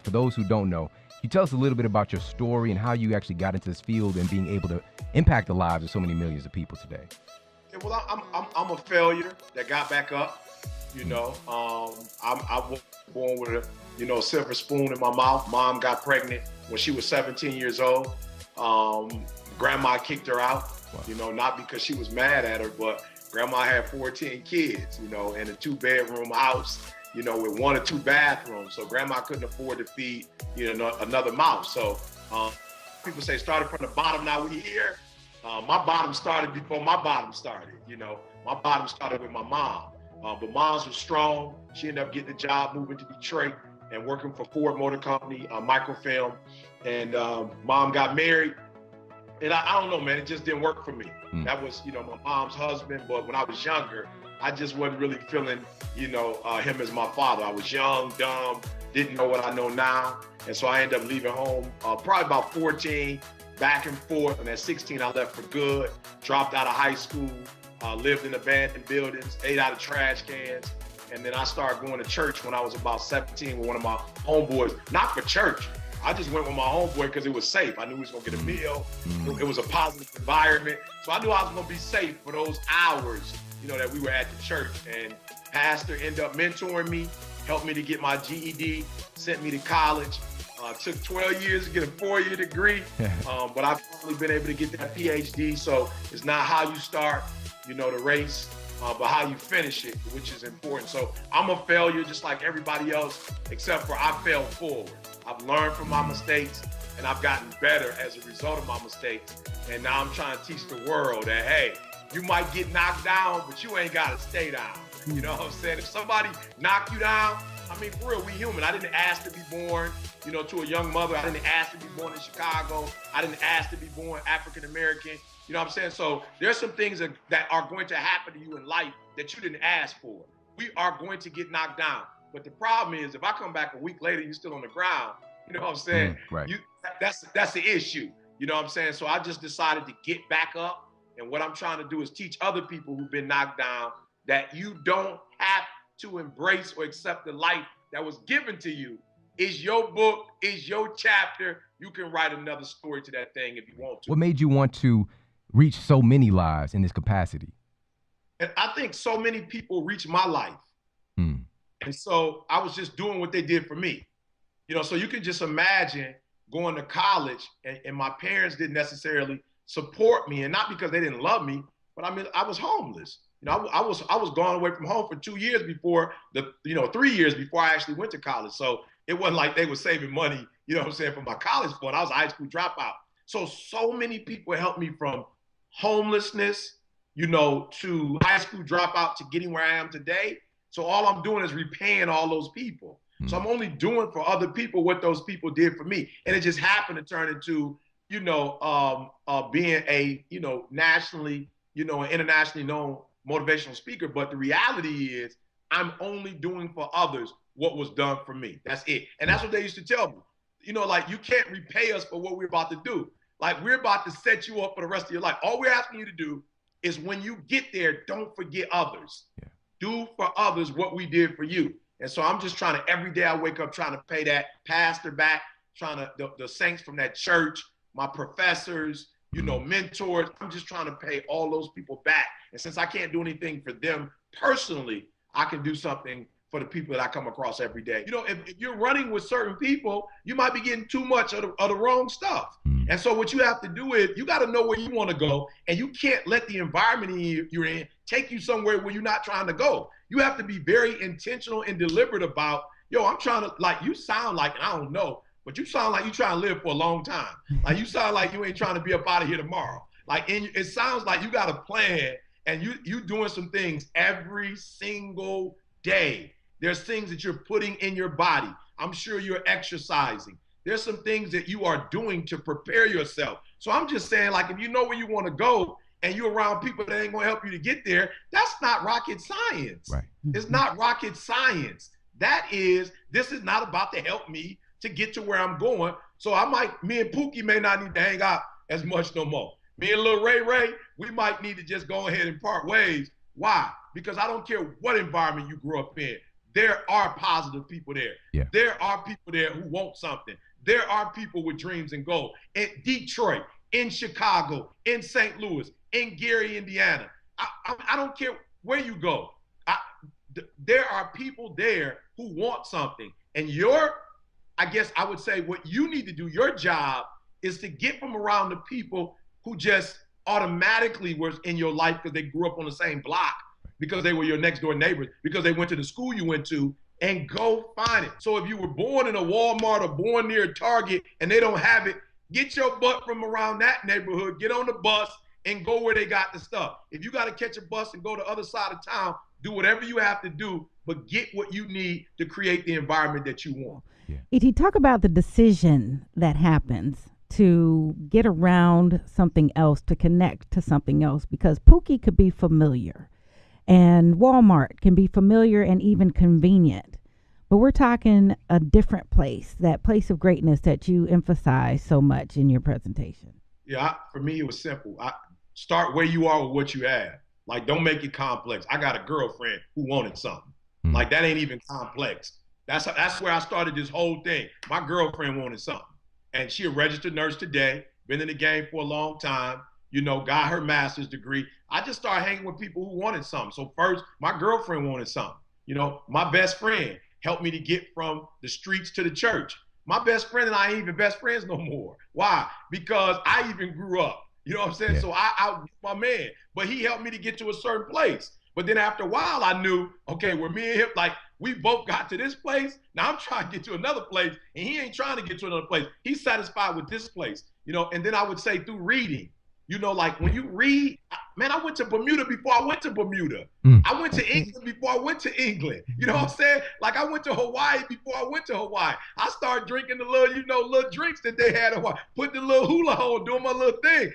for those who don't know, can you tell us a little bit about your story and how you actually got into this field and being able to impact the lives of so many millions of people today? Yeah, well, I'm a failure that got back up. I was born with a silver spoon in my mouth. Mom got pregnant when she was 17 years old. Grandma kicked her out. Wow. Not because she was mad at her, but grandma had 14 kids. In a 2-bedroom house. With 1 or 2 bathrooms. So grandma couldn't afford to feed another mouth. So people say started from the bottom. Now we here. My bottom started before my bottom started. My bottom started with my mom. But mom's was strong. She ended up getting a job, moving to Detroit and working for Ford Motor Company, microfilm. And mom got married. And I don't know, man, it just didn't work for me. That was, my mom's husband. But when I was younger, I just wasn't really feeling, him as my father. I was young, dumb, didn't know what I know now. And so I ended up leaving home probably about 14, back and forth. And at 16, I left for good, dropped out of high school, lived in abandoned buildings, ate out of trash cans. And then I started going to church when I was about 17 with one of my homeboys, not for church. I just went with my homeboy because it was safe. I knew he was going to get a meal. It was a positive environment. So I knew I was going to be safe for those hours, that we were at the church. And pastor ended up mentoring me, helped me to get my GED, sent me to college. Took 12 years to get a 4-year degree, but I've finally been able to get that PhD. So it's not how you start, the race, but how you finish it, which is important. So I'm a failure just like everybody else, except for I failed forward. I've learned from my mistakes and I've gotten better as a result of my mistakes. And now I'm trying to teach the world that, hey, you might get knocked down, but you ain't got to stay down. You know what I'm saying? If somebody knock you down, I mean, for real, we human. I didn't ask to be born, to a young mother. I didn't ask to be born in Chicago. I didn't ask to be born African-American. You know what I'm saying? So there's some things that are going to happen to you in life that you didn't ask for. We are going to get knocked down. But the problem is, if I come back a week later, you're still on the ground. You know what I'm saying? Right. That's the issue. You know what I'm saying? So I just decided to get back up. And what I'm trying to do is teach other people who've been knocked down that you don't have to embrace or accept the life that was given to you. Is your book, is your chapter. You can write another story to that thing if you want to. What made you want to reach so many lives in this capacity? And I think so many people reach my life. And so I was just doing what they did for me. So you can just imagine going to college and my parents didn't necessarily support me, and not because they didn't love me, but I mean, I was homeless. I was gone away from home for 2 years before 3 years before I actually went to college. So it wasn't like they were saving money, for my college fund. I was a high school dropout. So many people helped me from homelessness, to high school dropout to getting where I am today. So all I'm doing is repaying all those people. So I'm only doing for other people what those people did for me. And it just happened to turn into, being a, nationally, an internationally known motivational speaker. But the reality is I'm only doing for others what was done for me. That's it. And that's what they used to tell me. You can't repay us for what we're about to do. Like, we're about to set you up for the rest of your life. All we're asking you to do is when you get there, don't forget others. Yeah. Do for others what we did for you. And so I'm just trying to, every day I wake up trying to pay that pastor back, trying to, the saints from that church, my professors, mentors. I'm just trying to pay all those people back. And since I can't do anything for them personally, I can do something for the people that I come across every day. If you're running with certain people, you might be getting too much of the wrong stuff. And so what you have to do is you got to know where you want to go, and you can't let the environment you're in take you somewhere where you're not trying to go. You have to be very intentional and deliberate about, I'm trying to, like, you sound like, I don't know, but you sound like you're trying to live for a long time. Like, you sound like you ain't trying to be up out of here tomorrow. Like, and it sounds like you got a plan, and you doing some things every single day. There's things that you're putting in your body. I'm sure you're exercising. There's some things that you are doing to prepare yourself. So I'm just saying, like, if you know where you want to go and you're around people that ain't going to help you to get there, that's not rocket science. Right. It's not rocket science. This is not about to help me to get to where I'm going. So me and Pookie may not need to hang out as much no more. Me and Lil Ray, we might need to just go ahead and part ways. Why? Because I don't care what environment you grew up in. there are positive people there. Yeah. There are people there who want something. There are people with dreams and goals. In Detroit, in Chicago, in St. Louis, in Gary, Indiana. I don't care where you go. There are people there who want something. And I guess I would say what you need to do, your job, is to get from around the people who just automatically were in your life because they grew up on the same block, because they were your next door neighbors, because they went to the school you went to, and go find it. So if you were born in a Walmart or born near a Target and they don't have it, get your butt from around that neighborhood, get on the bus and go where they got the stuff. If you got to catch a bus and go to the other side of town, do whatever you have to do, but get what you need to create the environment that you want. Yeah. E.T., talk about the decision that happens to get around something else, to connect to something else, because Pookie could be familiar and Walmart can be familiar and even convenient. But we're talking a different place, that place of greatness that you emphasize so much in your presentation. Yeah, for me, it was simple. Start where you are with what you have. Like, don't make it complex. I got a girlfriend who wanted something. Like, that ain't even complex. That's where I started this whole thing. My girlfriend wanted something. And she a registered nurse today, been in the game for a long time, got her master's degree. I just started hanging with people who wanted something. So first, my girlfriend wanted something. My best friend helped me to get from the streets to the church. My best friend and I ain't even best friends no more. Why? Because I even grew up. You know what I'm saying? Yeah. So I my man, but he helped me to get to a certain place. But then after a while, I knew, okay, where me and him, like, we both got to this place. Now I'm trying to get to another place, and he ain't trying to get to another place. He's satisfied with this place, And then I would say through reading, like when you read, man, I went to Bermuda before I went to Bermuda. I went to England before I went to England. You know what I'm saying? Like, I went to Hawaii before I went to Hawaii. I started drinking the little drinks that they had in Hawaii, put the little hula on, doing my little thing.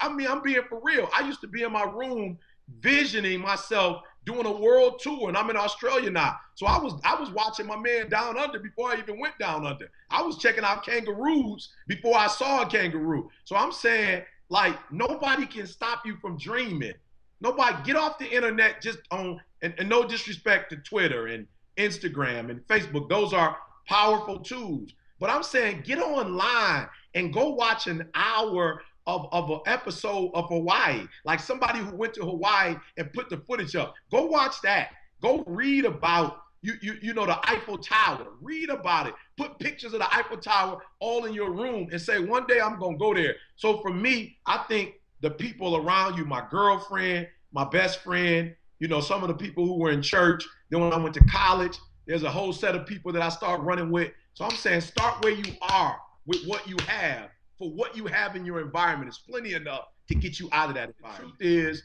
I'm being for real. I used to be in my room visioning myself doing a world tour, and I'm in Australia now. So I was watching my man Down Under before I even went down under. I was checking out kangaroos before I saw a kangaroo. So I'm saying, like, nobody can stop you from dreaming. Nobody. Get off the internet just on, and no disrespect to Twitter and Instagram and Facebook. Those are powerful tools. But I'm saying, get online and go watch an hour of an episode of Hawaii. Like, somebody who went to Hawaii and put the footage up. Go watch that. Go read about the Eiffel Tower. Read about it. Put pictures of the Eiffel Tower all in your room and say, one day I'm going to go there. So for me, I think the people around you, my girlfriend, my best friend, some of the people who were in church. Then when I went to college, there's a whole set of people that I started running with. So I'm saying, start where you are with what you have. For what you have in your environment is plenty enough to get you out of that environment. The truth is,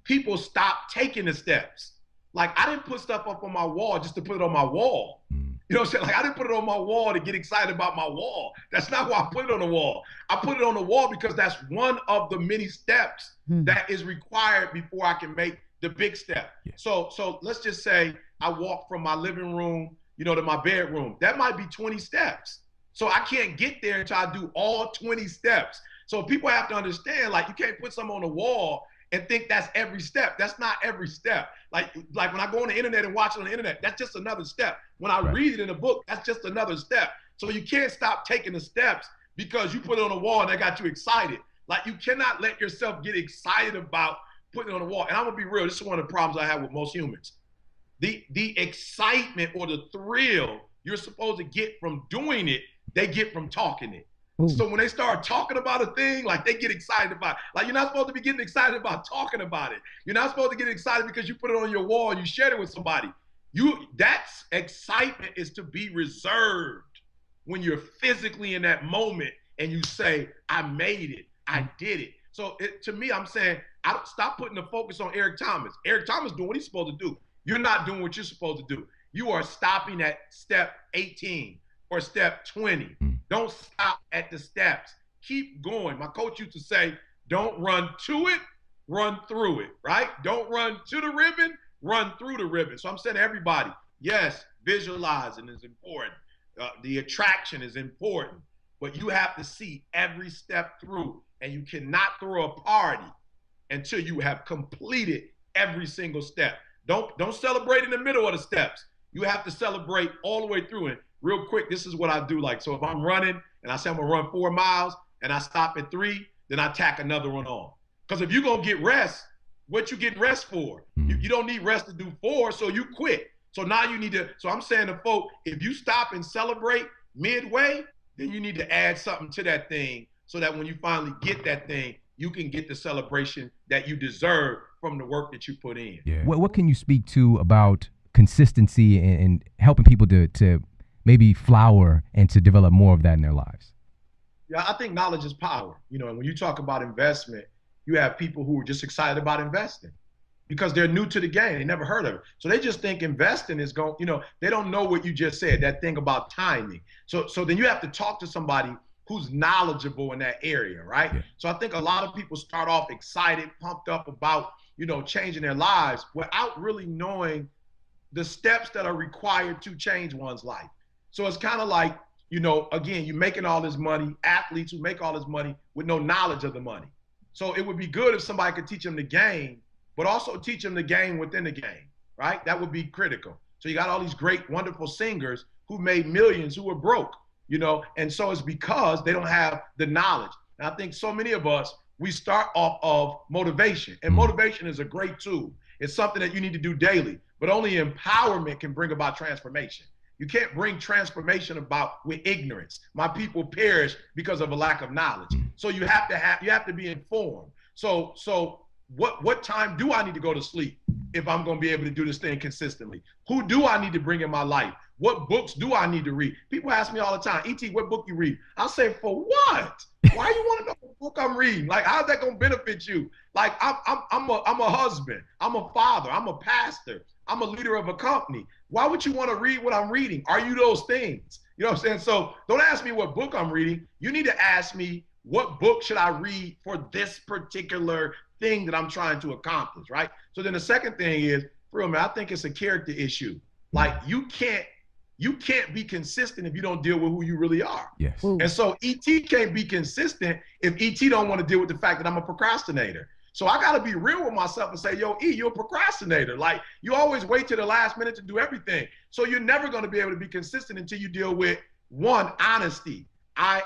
people stop taking the steps. Like, I didn't put stuff up on my wall just to put it on my wall. You know what I'm saying? Like, I didn't put it on my wall to get excited about my wall. That's not why I put it on the wall. I put it on the wall because that's one of the many steps that is required before I can make the big step. Yeah. So let's just say I walk from my living room, to my bedroom. That might be 20 steps. So I can't get there until I do all 20 steps. So people have to understand, like, you can't put something on the wall and think that's every step. That's not every step. Like when I go on the internet and watch it on the internet, that's just another step. When I read it in a book, that's just another step. So you can't stop taking the steps because you put it on the wall and that got you excited. Like, you cannot let yourself get excited about putting it on the wall. And I'm gonna be real, this is one of the problems I have with most humans. The excitement or the thrill you're supposed to get from doing it, they get from talking it. Ooh. So when they start talking about a thing, like, they get excited about it. Like, you're not supposed to be getting excited about talking about it. You're not supposed to get excited because you put it on your wall and you shared it with somebody. That's excitement is to be reserved when you're physically in that moment and you say, I made it, I did it. So to me, I'm saying, stop putting the focus on Eric Thomas. Eric Thomas doing what he's supposed to do. You're not doing what you're supposed to do. You are stopping at step 18. Or step 20. Don't stop at the steps. Keep going. My coach used to say, don't run to it, run through it, right? Don't run to the ribbon, run through the ribbon. So I'm saying to everybody, yes, visualizing is important. The attraction is important, but you have to see every step through, and you cannot throw a party until you have completed every single step. Don't celebrate in the middle of the steps. You have to celebrate all the way through. And real quick, this is what I do. Like, so if I'm running and I say I'm gonna run 4 miles and I stop at 3, then I tack another one on. Because if you're gonna get rest, what you get rest for? You don't need rest to do 4, so you quit. So now you need to, so I'm saying to folk, if you stop and celebrate midway, then you need to add something to that thing so that when you finally get that thing, you can get the celebration that you deserve from the work that you put in. Yeah. What can you speak to about consistency and helping people to maybe flower and to develop more of that in their lives? Yeah, I think knowledge is power. You know, and when you talk about investment, you have people who are just excited about investing because they're new to the game. They never heard of it. So they just think investing is going, you know, they don't know what you just said, that thing about timing. So then you have to talk to somebody who's knowledgeable in that area, right? Yeah. So I think a lot of people start off excited, pumped up about, you know, changing their lives without really knowing the steps that are required to change one's life. So it's kind of like, you know, again, you're making all this money, athletes who make all this money with no knowledge of the money. So it would be good if somebody could teach them the game, but also teach them the game within the game, right? That would be critical. So you got all these great, wonderful singers who made millions who were broke, you know, and so it's because they don't have the knowledge. And I think so many of us, we start off of motivation, and motivation is a great tool. It's something that you need to do daily, but only empowerment can bring about transformation. You can't bring transformation about with ignorance. My people perish because of a lack of knowledge. So you have to be informed. So what time do I need to go to sleep if I'm going to be able to do this thing consistently? Who do I need to bring in my life? What books do I need to read? People ask me all the time, E.T., what book you read? I'll say, for what? Why you want to know what book I'm reading? Like, how's that going to benefit you? Like, I'm a husband. I'm a father. I'm a pastor. I'm a leader of a company. Why would you want to read what I'm reading? Are you those things? You know what I'm saying? So don't ask me what book I'm reading. You need to ask me, what book should I read for this particular thing that I'm trying to accomplish, right? So then the second thing is, for real, man, I think it's a character issue. Like, you can't be consistent if you don't deal with who you really are. Yes. Ooh. And so E.T. can't be consistent if E.T. don't want to deal with the fact that I'm a procrastinator. So I got to be real with myself and say, yo, E, you're a procrastinator. Like, you always wait till the last minute to do everything. So you're never going to be able to be consistent until you deal with, one, honesty. Hi,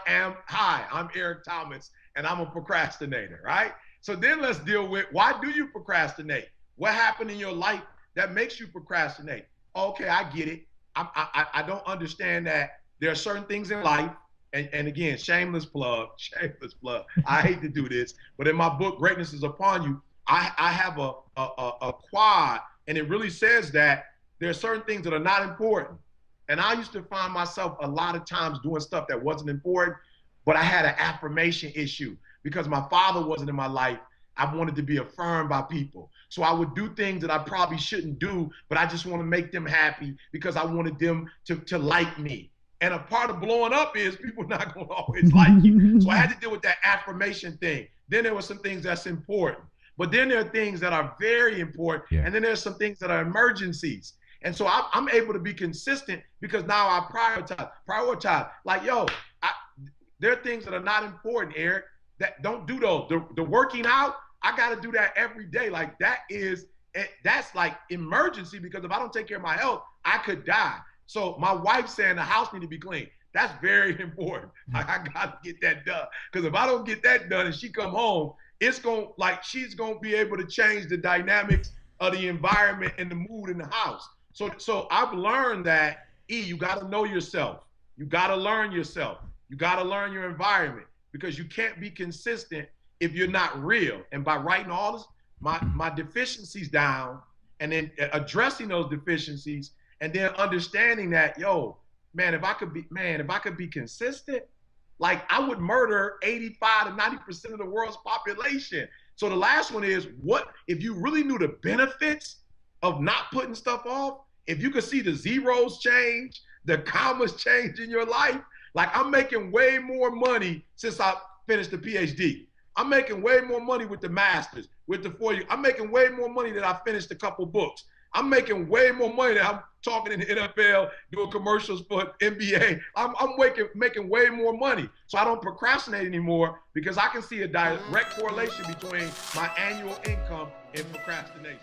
I'm Eric Thomas, and I'm a procrastinator, right? So then let's deal with, why do you procrastinate? What happened in your life that makes you procrastinate? Okay, I get it. I don't understand that there are certain things in life, and again, shameless plug. I hate to do this, but in my book, Greatness is Upon You, I have a quad, and it really says that there are certain things that are not important. And I used to find myself a lot of times doing stuff that wasn't important, but I had an affirmation issue because my father wasn't in my life. I wanted to be affirmed by people. So I would do things that I probably shouldn't do, but I just want to make them happy because I wanted them to like me. And a part of blowing up is people not going to always like you. So I had to deal with that affirmation thing. Then there were some things that's important. But then there are things that are very important. Yeah. And then there's some things that are emergencies. And so I'm able to be consistent because now I prioritize. Like, yo, there are things that are not important, Eric, that don't do those. The working out, I got to do that every day. Like, that's like emergency, because if I don't take care of my health, I could die. So my wife saying the house need to be clean, that's very important. I got to get that done. Because if I don't get that done and she come home, she's going to be able to change the dynamics of the environment and the mood in the house. So I've learned that, you got to know yourself. You got to learn yourself. You got to learn your environment, because you can't be consistent if you're not real. And by writing all this, my deficiencies down, and then addressing those deficiencies, and then understanding that, yo, man, if I could be consistent, like, I would murder 85 to 90% of the world's population. So the last one is, what if you really knew the benefits of not putting stuff off? If you could see the zeros change, the commas change in your life. Like, I'm making way more money since I finished the PhD. I'm making way more money with the masters, with the 4 years. I'm making way more money than I finished a couple books. I'm making way more money than I'm talking in the NFL, doing commercials for NBA. I'm making way more money. So I don't procrastinate anymore, because I can see a direct correlation between my annual income and procrastination.